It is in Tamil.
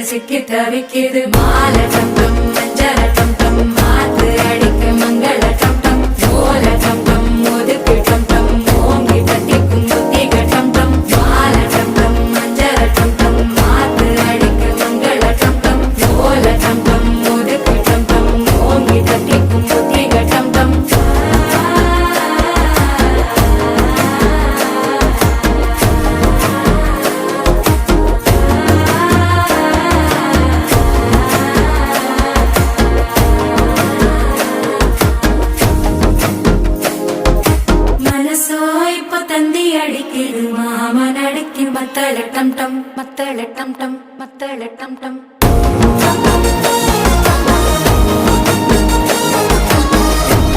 சிக்கி தவிக்கிது மால டம் டம் மஞ்சள டம் டம் மாத்து அடிக்க மங்கள டம் டம் ஓல டம் டம் ஒதுக்கு டம் டம் ஓங்கி தட்டிக்கும் புத்திக டம் டம் மால டம் டம் மஞ்சள டம் டம் மாத்து அடிக்க மங்கள டம் டம் ஓல டம் டம் ஒதுக்கு டம் டம் ஓங்கி தட்டிக்கும் புத்திக டம் டம் தந்தி அடிக்குது மாமன் அடிக்கு மத்தள டம் டம் மத்தள டம் டம் மத்தள டம் டம்